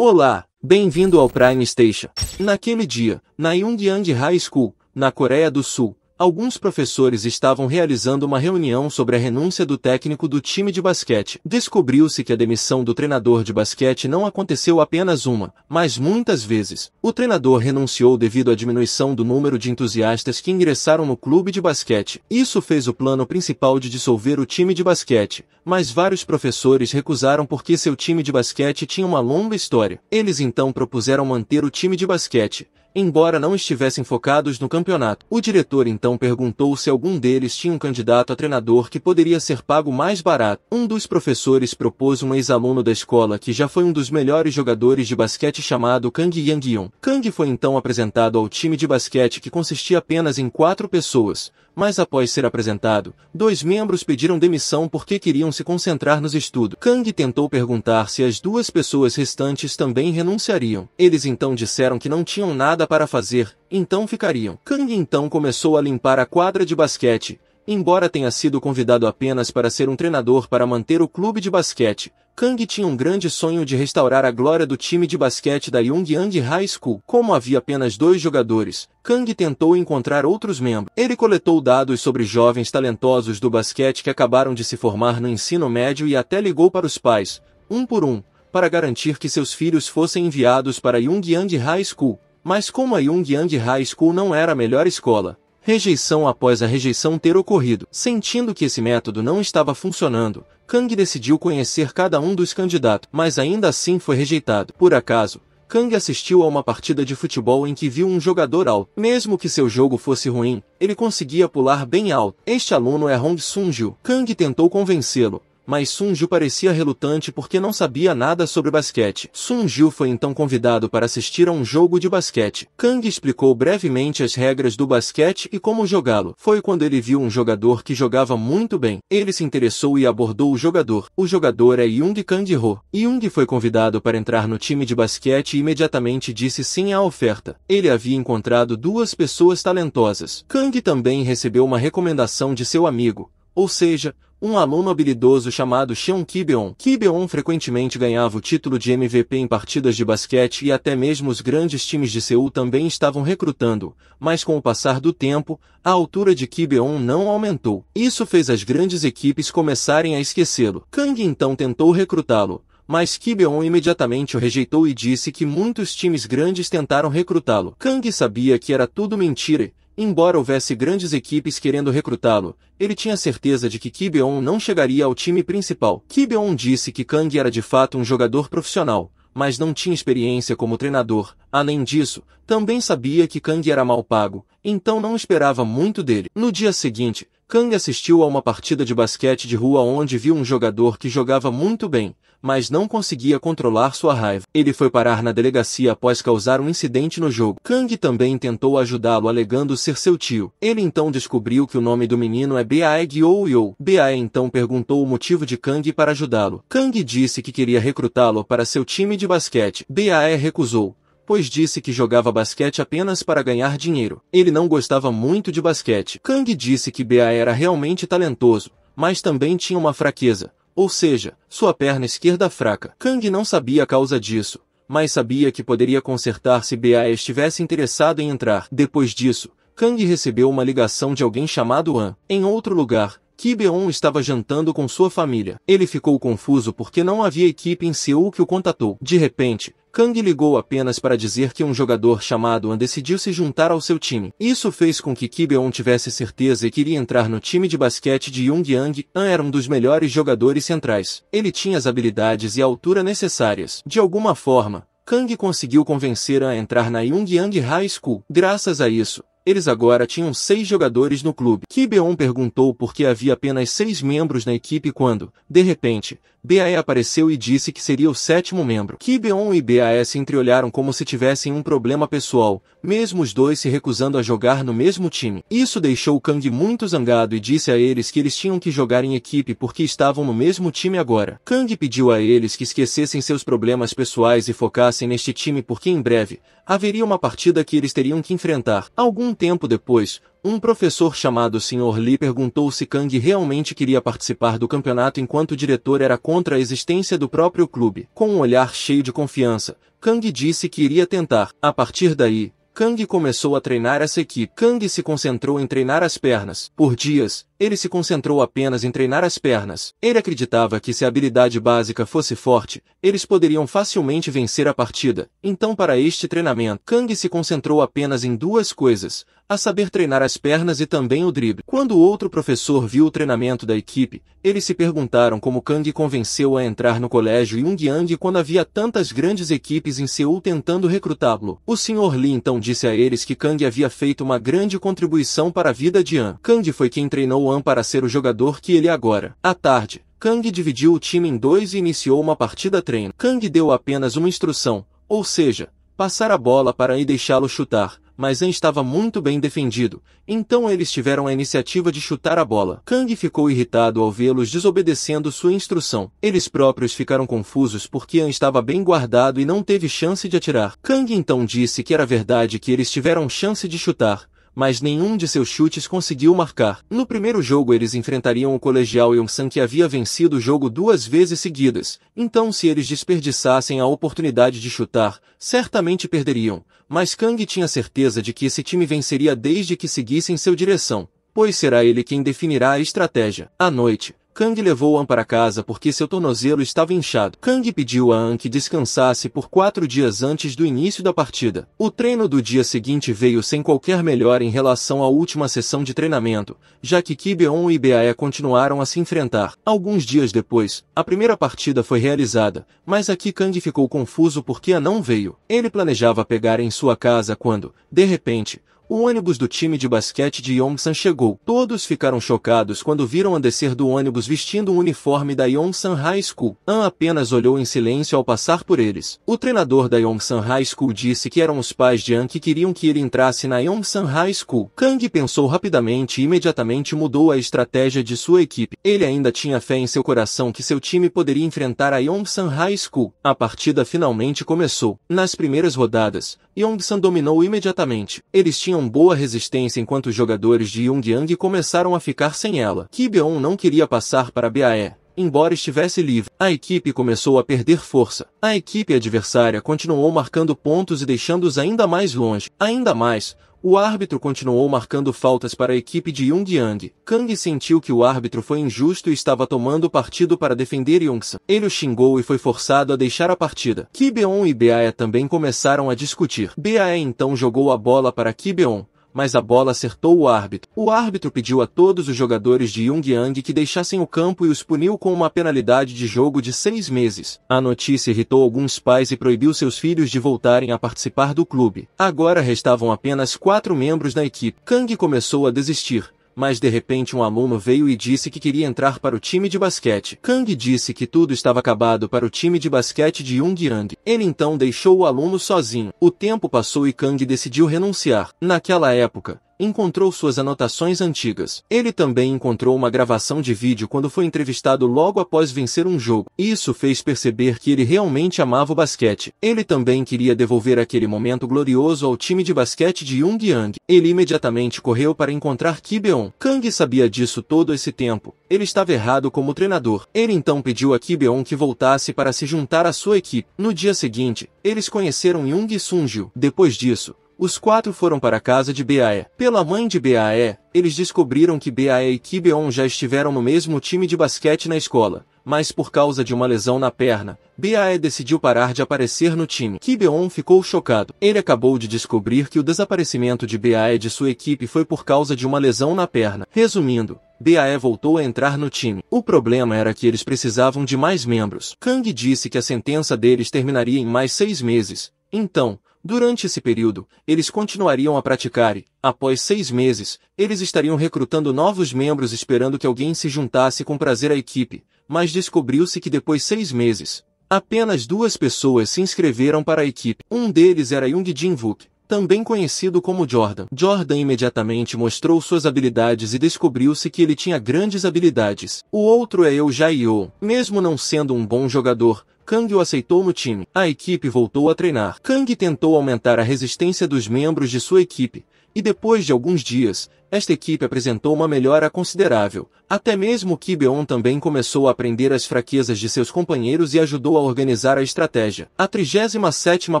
Olá, bem-vindo ao Prime Station. Naquele dia, na Yongyang High School, na Coreia do Sul, alguns professores estavam realizando uma reunião sobre a renúncia do técnico do time de basquete. Descobriu-se que a demissão do treinador de basquete não aconteceu apenas uma, mas muitas vezes. O treinador renunciou devido à diminuição do número de entusiastas que ingressaram no clube de basquete. Isso fez o plano principal de dissolver o time de basquete, mas vários professores recusaram porque seu time de basquete tinha uma longa história. Eles então propuseram manter o time de basquete, embora não estivessem focados no campeonato. O diretor então perguntou se algum deles tinha um candidato a treinador que poderia ser pago mais barato. Um dos professores propôs um ex-aluno da escola que já foi um dos melhores jogadores de basquete chamado Kang Yang-yeon. Kang foi então apresentado ao time de basquete que consistia apenas em 4 pessoas, mas após ser apresentado, 2 membros pediram demissão porque queriam se concentrar nos estudos. Kang tentou perguntar se as 2 pessoas restantes também renunciariam. Eles então disseram que não tinham nada para fazer, então ficariam. Kang então começou a limpar a quadra de basquete. Embora tenha sido convidado apenas para ser um treinador para manter o clube de basquete, Kang tinha um grande sonho de restaurar a glória do time de basquete da Yongyang High School. Como havia apenas 2 jogadores, Kang tentou encontrar outros membros. Ele coletou dados sobre jovens talentosos do basquete que acabaram de se formar no ensino médio e até ligou para os pais, um por um, para garantir que seus filhos fossem enviados para a Yongyang High School. Mas como a Yongyang High School não era a melhor escola, rejeição após a rejeição ter ocorrido. Sentindo que esse método não estava funcionando, Kang decidiu conhecer cada um dos candidatos, mas ainda assim foi rejeitado. Por acaso, Kang assistiu a uma partida de futebol em que viu um jogador alto. Mesmo que seu jogo fosse ruim, ele conseguia pular bem alto. Este aluno é Hong Sun-ju. Kang tentou convencê-lo, mas Sun-ju parecia relutante porque não sabia nada sobre basquete. Sun-ju foi então convidado para assistir a um jogo de basquete. Kang explicou brevemente as regras do basquete e como jogá-lo. Foi quando ele viu um jogador que jogava muito bem. Ele se interessou e abordou o jogador. O jogador é Young Kang-ho. Young foi convidado para entrar no time de basquete e imediatamente disse sim à oferta. Ele havia encontrado 2 pessoas talentosas. Kang também recebeu uma recomendação de seu amigo, ou seja, um aluno habilidoso chamado Seon Ki-beon. Ki-beon frequentemente ganhava o título de MVP em partidas de basquete e até mesmo os grandes times de Seul também estavam recrutando, mas com o passar do tempo, a altura de Ki-beon não aumentou. Isso fez as grandes equipes começarem a esquecê-lo. Kang então tentou recrutá-lo, mas Ki-beon imediatamente o rejeitou e disse que muitos times grandes tentaram recrutá-lo. Kang sabia que era tudo mentira. Embora houvesse grandes equipes querendo recrutá-lo, ele tinha certeza de que Ki-beon não chegaria ao time principal. Ki-beon disse que Kang era de fato um jogador profissional, mas não tinha experiência como treinador. Além disso, também sabia que Kang era mal pago, então não esperava muito dele. No dia seguinte, Kang assistiu a uma partida de basquete de rua onde viu um jogador que jogava muito bem, mas não conseguia controlar sua raiva. Ele foi parar na delegacia após causar um incidente no jogo. Kang também tentou ajudá-lo alegando ser seu tio. Ele então descobriu que o nome do menino é Bae-gyo-yo. Bae então perguntou o motivo de Kang para ajudá-lo. Kang disse que queria recrutá-lo para seu time de basquete. Bae recusou, pois disse que jogava basquete apenas para ganhar dinheiro. Ele não gostava muito de basquete. Kang disse que Bae era realmente talentoso, mas também tinha uma fraqueza, ou seja, sua perna esquerda fraca. Kang não sabia a causa disso, mas sabia que poderia consertar se Bae estivesse interessado em entrar. Depois disso, Kang recebeu uma ligação de alguém chamado An. Em outro lugar, Ki-beon estava jantando com sua família. Ele ficou confuso porque não havia equipe em Seul que o contatou. De repente, Kang ligou apenas para dizer que um jogador chamado An decidiu se juntar ao seu time. Isso fez com que Ki-beon tivesse certeza que iria entrar no time de basquete de Yongyang. An era um dos melhores jogadores centrais. Ele tinha as habilidades e a altura necessárias. De alguma forma, Kang conseguiu convencer An a entrar na Yongyang High School. Graças a isso, eles agora tinham 6 jogadores no clube. Ki-beon perguntou por que havia apenas 6 membros na equipe quando, de repente, Bae apareceu e disse que seria o 7º membro. Ki-beon e Bae se entreolharam como se tivessem um problema pessoal, mesmo os dois se recusando a jogar no mesmo time. Isso deixou Kang muito zangado e disse a eles que eles tinham que jogar em equipe porque estavam no mesmo time agora. Kang pediu a eles que esquecessem seus problemas pessoais e focassem neste time porque em breve haveria uma partida que eles teriam que enfrentar. Algum tempo depois, Um professor chamado Sr. Lee perguntou se Kang realmente queria participar do campeonato enquanto o diretor era contra a existência do próprio clube. Com um olhar cheio de confiança, Kang disse que iria tentar. A partir daí, Kang começou a treinar essa equipe. Kang se concentrou em treinar as pernas. Por dias, ele se concentrou apenas em treinar as pernas. Ele acreditava que se a habilidade básica fosse forte, eles poderiam facilmente vencer a partida. Então, para este treinamento, Kang se concentrou apenas em duas coisas, a saber treinar as pernas e também o drible. Quando o outro professor viu o treinamento da equipe, eles se perguntaram como Kang convenceu a entrar no colégio Yongyang quando havia tantas grandes equipes em Seul tentando recrutá-lo. O Sr. Lee então disse a eles que Kang havia feito uma grande contribuição para a vida de An. Kang foi quem treinou An para ser o jogador que ele é agora. À tarde, Kang dividiu o time em dois e iniciou uma partida treino. Kang deu apenas uma instrução, ou seja, passar a bola para An e deixá-lo chutar, mas An estava muito bem defendido, então eles tiveram a iniciativa de chutar a bola. Kang ficou irritado ao vê-los desobedecendo sua instrução. Eles próprios ficaram confusos porque An estava bem guardado e não teve chance de atirar. Kang então disse que era verdade que eles tiveram chance de chutar, mas nenhum de seus chutes conseguiu marcar. No primeiro jogo eles enfrentariam o colegial Yongsan que havia vencido o jogo 2 vezes seguidas, então se eles desperdiçassem a oportunidade de chutar, certamente perderiam, mas Kang tinha certeza de que esse time venceria desde que seguissem sua direção, pois será ele quem definirá a estratégia. À noite, Kang levou An para casa porque seu tornozelo estava inchado. Kang pediu a An que descansasse por 4 dias antes do início da partida. O treino do dia seguinte veio sem qualquer melhora em relação à última sessão de treinamento, já que Kibeon e Bae continuaram a se enfrentar. Alguns dias depois, a primeira partida foi realizada, mas aqui Kang ficou confuso porque An não veio. Ele planejava pegar em sua casa quando, de repente, o ônibus do time de basquete de Yongsan chegou. Todos ficaram chocados quando viram An descer do ônibus vestindo um uniforme da Yongsan High School. An apenas olhou em silêncio ao passar por eles. O treinador da Yongsan High School disse que eram os pais de An que queriam que ele entrasse na Yongsan High School. Kang pensou rapidamente e imediatamente mudou a estratégia de sua equipe. Ele ainda tinha fé em seu coração que seu time poderia enfrentar a Yongsan High School. A partida finalmente começou. Nas primeiras rodadas, Yongsan dominou imediatamente. Eles tinham boa resistência enquanto os jogadores de Yongyang começaram a ficar sem ela. Kibeon não queria passar para Bae, embora estivesse livre. A equipe começou a perder força. A equipe adversária continuou marcando pontos e deixando-os ainda mais longe. Ainda mais, o árbitro continuou marcando faltas para a equipe de Yongyang. Kang sentiu que o árbitro foi injusto e estava tomando partido para defender Yongsan. Ele o xingou e foi forçado a deixar a partida. Kibeon e Bae também começaram a discutir. Bae então jogou a bola para Kibeon, mas a bola acertou o árbitro. O árbitro pediu a todos os jogadores de Yongyang que deixassem o campo e os puniu com uma penalidade de jogo de 6 meses. A notícia irritou alguns pais e proibiu seus filhos de voltarem a participar do clube. Agora restavam apenas 4 membros da equipe. Kang começou a desistir, mas de repente um aluno veio e disse que queria entrar para o time de basquete. Kang disse que tudo estava acabado para o time de basquete de Yongyang. Ele então deixou o aluno sozinho. O tempo passou e Kang decidiu renunciar. Naquela época, encontrou suas anotações antigas. Ele também encontrou uma gravação de vídeo quando foi entrevistado logo após vencer um jogo. Isso fez perceber que ele realmente amava o basquete. Ele também queria devolver aquele momento glorioso ao time de basquete de Yongyang. Ele imediatamente correu para encontrar Kibeon. Kang sabia disso todo esse tempo. Ele estava errado como treinador. Ele então pediu a Kibeon que voltasse para se juntar à sua equipe. No dia seguinte, eles conheceram Young Sunju. Depois disso, os 4 foram para a casa de Bae. Pela mãe de Bae, eles descobriram que Bae e Kibeon já estiveram no mesmo time de basquete na escola, mas por causa de uma lesão na perna, Bae decidiu parar de aparecer no time. Kibeon ficou chocado. Ele acabou de descobrir que o desaparecimento de Bae de sua equipe foi por causa de uma lesão na perna. Resumindo, Bae voltou a entrar no time. O problema era que eles precisavam de mais membros. Kang disse que a sentença deles terminaria em mais 6 meses. Então, durante esse período, eles continuariam a praticar e, após 6 meses, eles estariam recrutando novos membros esperando que alguém se juntasse com prazer à equipe, mas descobriu-se que depois de 6 meses, apenas 2 pessoas se inscreveram para a equipe. Um deles era Young Jin-wook, também conhecido como Jordan. Jordan imediatamente mostrou suas habilidades e descobriu-se que ele tinha grandes habilidades. O outro é Eu Jae-yo. Mesmo não sendo um bom jogador, Kang o aceitou no time. A equipe voltou a treinar. Kang tentou aumentar a resistência dos membros de sua equipe, E depois de alguns dias, esta equipe apresentou uma melhora considerável. Até mesmo Ki-beon também começou a aprender as fraquezas de seus companheiros e ajudou a organizar a estratégia. A 37ª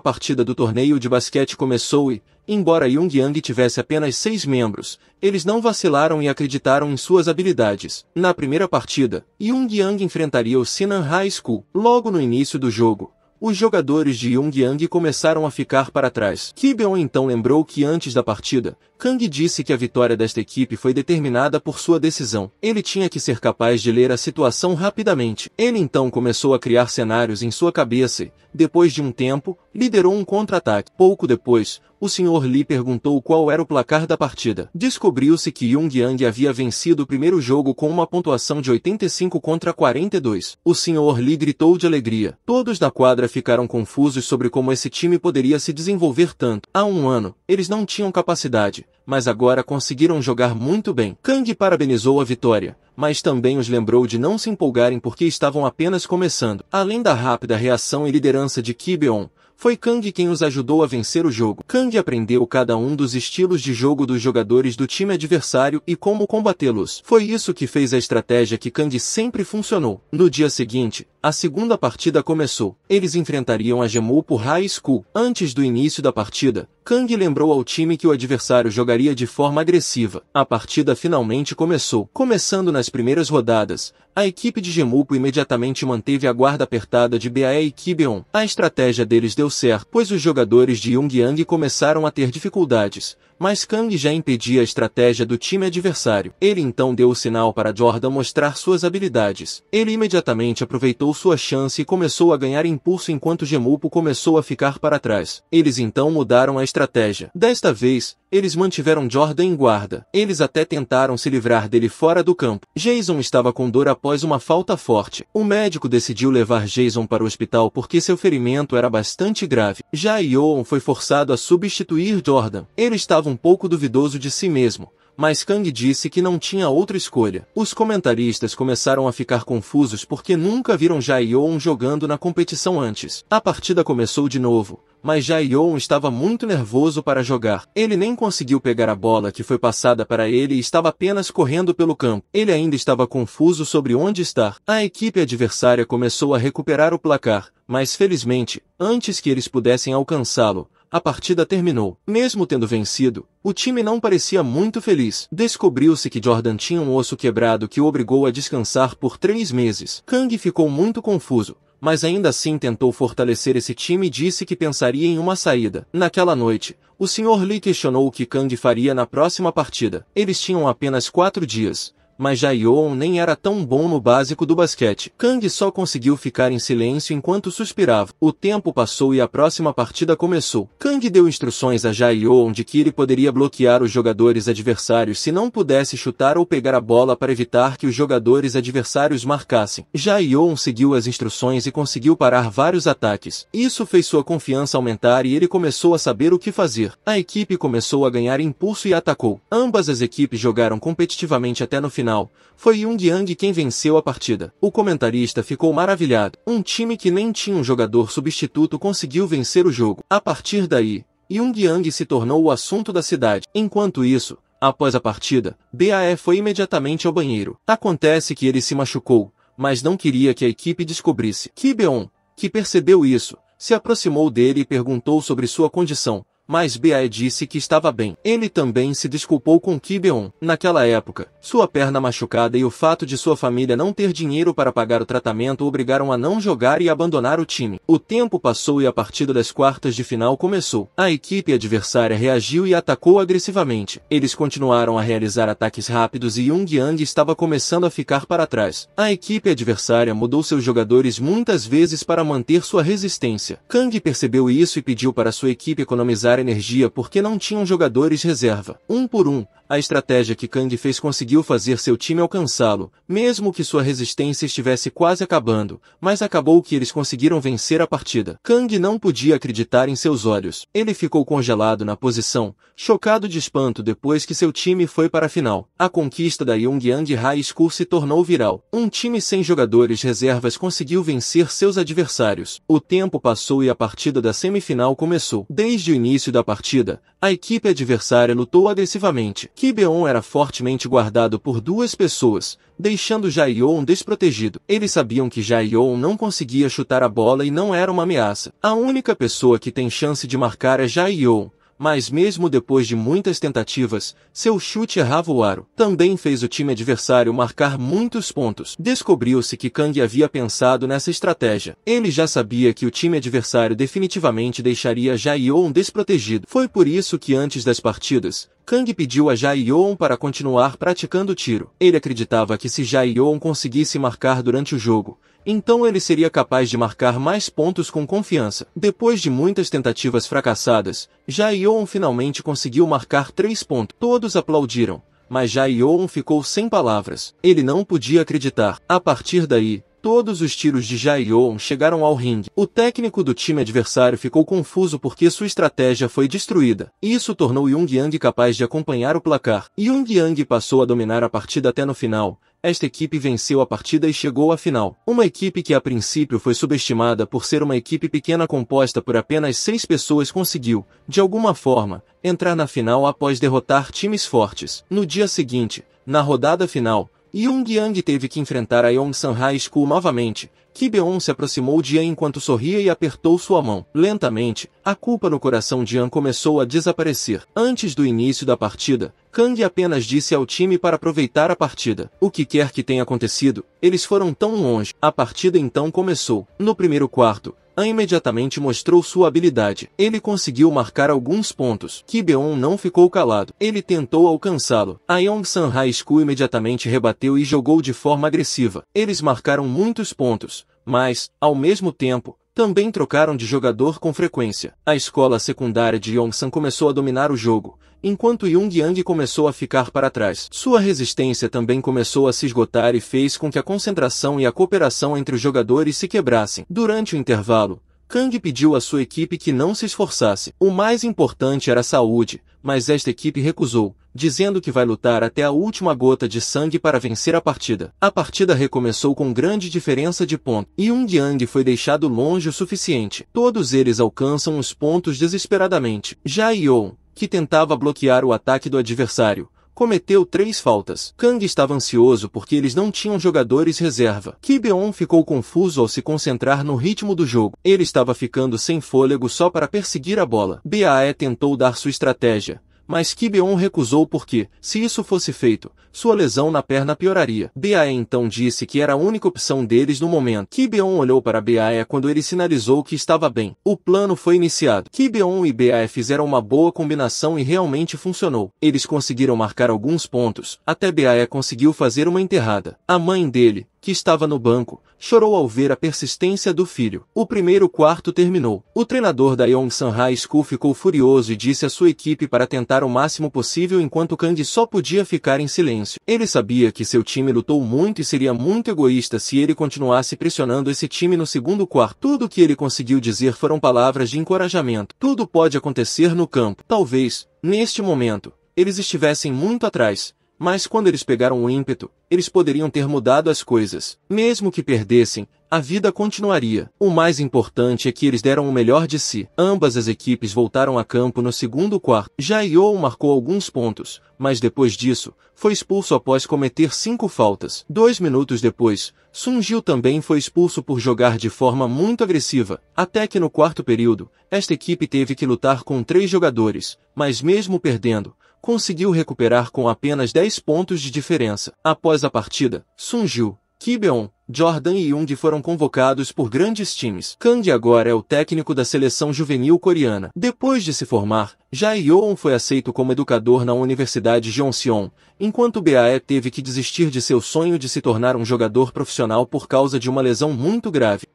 partida do torneio de basquete começou e, embora Yoongyang tivesse apenas 6 membros, eles não vacilaram e acreditaram em suas habilidades. Na primeira partida, Yoongyang enfrentaria o Sinan High School. Logo no início do jogo, os jogadores de Yoongyang começaram a ficar para trás. Ki-beon então lembrou que antes da partida, Kang disse que a vitória desta equipe foi determinada por sua decisão. Ele tinha que ser capaz de ler a situação rapidamente. Ele então começou a criar cenários em sua cabeça e, depois de um tempo, liderou um contra-ataque. Pouco depois, o Sr. Lee perguntou qual era o placar da partida. Descobriu-se que Yoongyang havia vencido o primeiro jogo com uma pontuação de 85 contra 42. O Sr. Lee gritou de alegria. Todos da quadra ficaram confusos sobre como esse time poderia se desenvolver tanto. Há um ano, eles não tinham capacidade, mas agora conseguiram jogar muito bem. Kang parabenizou a vitória, mas também os lembrou de não se empolgarem porque estavam apenas começando. Além da rápida reação e liderança de Ki-beon, foi Kang quem os ajudou a vencer o jogo. Kang aprendeu cada um dos estilos de jogo dos jogadores do time adversário e como combatê-los. Foi isso que fez a estratégia que Kang sempre funcionou. No dia seguinte, a segunda partida começou. Eles enfrentariam a Jemupo High School. Antes do início da partida, Kang lembrou ao time que o adversário jogaria de forma agressiva. A partida finalmente começou. Começando nas primeiras rodadas, a equipe de Jemupo imediatamente manteve a guarda apertada de Bae e Ki-beon. A estratégia deles deu certo, pois os jogadores de Yoongyang começaram a ter dificuldades, mas Kang já impedia a estratégia do time adversário. Ele então deu o sinal para Jordan mostrar suas habilidades. Ele imediatamente aproveitou sua chance e começou a ganhar impulso enquanto Jemupo começou a ficar para trás. Eles então mudaram a estratégia. Desta vez, eles mantiveram Jordan em guarda. Eles até tentaram se livrar dele fora do campo. Jason estava com dor após uma falta forte. O médico decidiu levar Jason para o hospital porque seu ferimento era bastante grave. Já Yeon foi forçado a substituir Jordan. Ele estava um pouco duvidoso de si mesmo, mas Kang disse que não tinha outra escolha. Os comentaristas começaram a ficar confusos porque nunca viram Jae-yeon jogando na competição antes. A partida começou de novo, mas Jae-yeon estava muito nervoso para jogar. Ele nem conseguiu pegar a bola que foi passada para ele e estava apenas correndo pelo campo. Ele ainda estava confuso sobre onde estar. A equipe adversária começou a recuperar o placar, mas felizmente, antes que eles pudessem alcançá-lo, a partida terminou. Mesmo tendo vencido, o time não parecia muito feliz. Descobriu-se que Jordan tinha um osso quebrado que o obrigou a descansar por 3 meses. Kang ficou muito confuso, mas ainda assim tentou fortalecer esse time e disse que pensaria em uma saída. Naquela noite, o Sr. Lee questionou o que Kang faria na próxima partida. Eles tinham apenas 4 dias. Mas Jae-yeon nem era tão bom no básico do basquete. Kang só conseguiu ficar em silêncio enquanto suspirava. O tempo passou e a próxima partida começou. Kang deu instruções a Jae-yeon de que ele poderia bloquear os jogadores adversários se não pudesse chutar ou pegar a bola para evitar que os jogadores adversários marcassem. Jae-yeon seguiu as instruções e conseguiu parar vários ataques. Isso fez sua confiança aumentar e ele começou a saber o que fazer. A equipe começou a ganhar impulso e atacou. Ambas as equipes jogaram competitivamente até no final. Foi Yoongyang quem venceu a partida. O comentarista ficou maravilhado. Um time que nem tinha um jogador substituto conseguiu vencer o jogo. A partir daí, Yoongyang se tornou o assunto da cidade. Enquanto isso, após a partida, Bae foi imediatamente ao banheiro. Acontece que ele se machucou, mas não queria que a equipe descobrisse. Ki-beon, que percebeu isso, se aproximou dele e perguntou sobre sua condição. Mas Bae disse que estava bem. Ele também se desculpou com Ki-beon. Naquela época, sua perna machucada e o fato de sua família não ter dinheiro para pagar o tratamento o obrigaram a não jogar e abandonar o time. O tempo passou e a partida das quartas de final começou. A equipe adversária reagiu e atacou agressivamente. Eles continuaram a realizar ataques rápidos e Yoongyang estava começando a ficar para trás. A equipe adversária mudou seus jogadores muitas vezes para manter sua resistência. Kang percebeu isso e pediu para sua equipe economizar energia porque não tinham jogadores reserva. Um por um, A estratégia que Kang fez conseguiu fazer seu time alcançá-lo, mesmo que sua resistência estivesse quase acabando, mas acabou que eles conseguiram vencer a partida. Kang não podia acreditar em seus olhos. Ele ficou congelado na posição, chocado de espanto depois que seu time foi para a final. A conquista da Yongyang High School se tornou viral. Um time sem jogadores reservas conseguiu vencer seus adversários. O tempo passou e a partida da semifinal começou. Desde o início da partida, a equipe adversária lutou agressivamente. Ki-beon era fortemente guardado por duas pessoas, deixando Jae-yoon desprotegido. Eles sabiam que Jae-yoon não conseguia chutar a bola e não era uma ameaça. A única pessoa que tem chance de marcar é Jae-yoon, mas mesmo depois de muitas tentativas, seu chute errava o aro. Também fez o time adversário marcar muitos pontos. Descobriu-se que Kang havia pensado nessa estratégia. Ele já sabia que o time adversário definitivamente deixaria Jae-yoon desprotegido. Foi por isso que antes das partidas, Kang pediu a Jae-yoon para continuar praticando tiro. Ele acreditava que se Jae-yoon conseguisse marcar durante o jogo, então ele seria capaz de marcar mais pontos com confiança. Depois de muitas tentativas fracassadas, Jae-yoon finalmente conseguiu marcar 3 pontos. Todos aplaudiram, mas Jae-yoon ficou sem palavras. Ele não podia acreditar. A partir daí, todos os tiros de Jae-yoon chegaram ao ringue. O técnico do time adversário ficou confuso porque sua estratégia foi destruída. Isso tornou Yongyang capaz de acompanhar o placar. Yongyang passou a dominar a partida até no final. Esta equipe venceu a partida e chegou à final. Uma equipe que a princípio foi subestimada por ser uma equipe pequena composta por apenas 6 pessoas conseguiu, de alguma forma, entrar na final após derrotar times fortes. No dia seguinte, na rodada final, Yongyang teve que enfrentar a Yongsan High School novamente. Ki-beon se aproximou de An enquanto sorria e apertou sua mão. Lentamente, a culpa no coração de An começou a desaparecer. Antes do início da partida, Kang apenas disse ao time para aproveitar a partida. O que quer que tenha acontecido, eles foram tão longe. A partida então começou. No primeiro quarto, An imediatamente mostrou sua habilidade. Ele conseguiu marcar alguns pontos. Ki-beon não ficou calado. Ele tentou alcançá-lo. A Yongsan High School imediatamente rebateu e jogou de forma agressiva. Eles marcaram muitos pontos, mas, ao mesmo tempo, também trocaram de jogador com frequência. A escola secundária de Yongsan começou a dominar o jogo, enquanto Yongyang começou a ficar para trás. Sua resistência também começou a se esgotar e fez com que a concentração e a cooperação entre os jogadores se quebrassem. Durante o intervalo, Kang pediu à sua equipe que não se esforçasse. O mais importante era a saúde, mas esta equipe recusou, dizendo que vai lutar até a última gota de sangue para vencer a partida. A partida recomeçou com grande diferença de ponto. Yongyang foi deixado longe o suficiente. Todos eles alcançam os pontos desesperadamente. Jae-yoon, que tentava bloquear o ataque do adversário, cometeu 3 faltas. Kang estava ansioso porque eles não tinham jogadores reserva. Ki-beon ficou confuso ao se concentrar no ritmo do jogo. Ele estava ficando sem fôlego só para perseguir a bola. Bae tentou dar sua estratégia, mas Ki-beon recusou porque, se isso fosse feito, sua lesão na perna pioraria. Bae então disse que era a única opção deles no momento. Ki-beon olhou para Bae quando ele sinalizou que estava bem. O plano foi iniciado. Ki-beon e Bae fizeram uma boa combinação e realmente funcionou. Eles conseguiram marcar alguns pontos, até Bae conseguiu fazer uma enterrada. A mãe dele, que estava no banco, chorou ao ver a persistência do filho. O primeiro quarto terminou. O treinador da Yongsan High School ficou furioso e disse à sua equipe para tentar o máximo possível enquanto Kang só podia ficar em silêncio. Ele sabia que seu time lutou muito e seria muito egoísta se ele continuasse pressionando esse time no segundo quarto. Tudo o que ele conseguiu dizer foram palavras de encorajamento. Tudo pode acontecer no campo. Talvez, neste momento, eles estivessem muito atrás, mas quando eles pegaram o ímpeto, eles poderiam ter mudado as coisas. Mesmo que perdessem, a vida continuaria. O mais importante é que eles deram o melhor de si. Ambas as equipes voltaram a campo no segundo quarto. Jae-yoon marcou alguns pontos, mas depois disso, foi expulso após cometer 5 faltas. 2 minutos depois, Sun-gil também foi expulso por jogar de forma muito agressiva. Até que no quarto período, esta equipe teve que lutar com 3 jogadores, mas mesmo perdendo, conseguiu recuperar com apenas 10 pontos de diferença. Após a partida, Sun-gil, Ki-beon, Jordan e Young foram convocados por grandes times. Kang agora é o técnico da seleção juvenil coreana. Depois de se formar, Jae-yoon foi aceito como educador na Universidade Jeonseon, enquanto Bae teve que desistir de seu sonho de se tornar um jogador profissional por causa de uma lesão muito grave.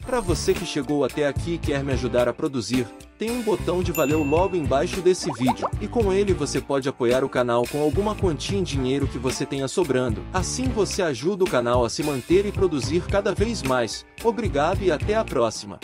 Para você que chegou até aqui e quer me ajudar a produzir, tem um botão de valeu logo embaixo desse vídeo, e com ele você pode apoiar o canal com alguma quantia em dinheiro que você tenha sobrando. Assim você ajuda o canal a se manter e produzir cada vez mais. Obrigado e até a próxima.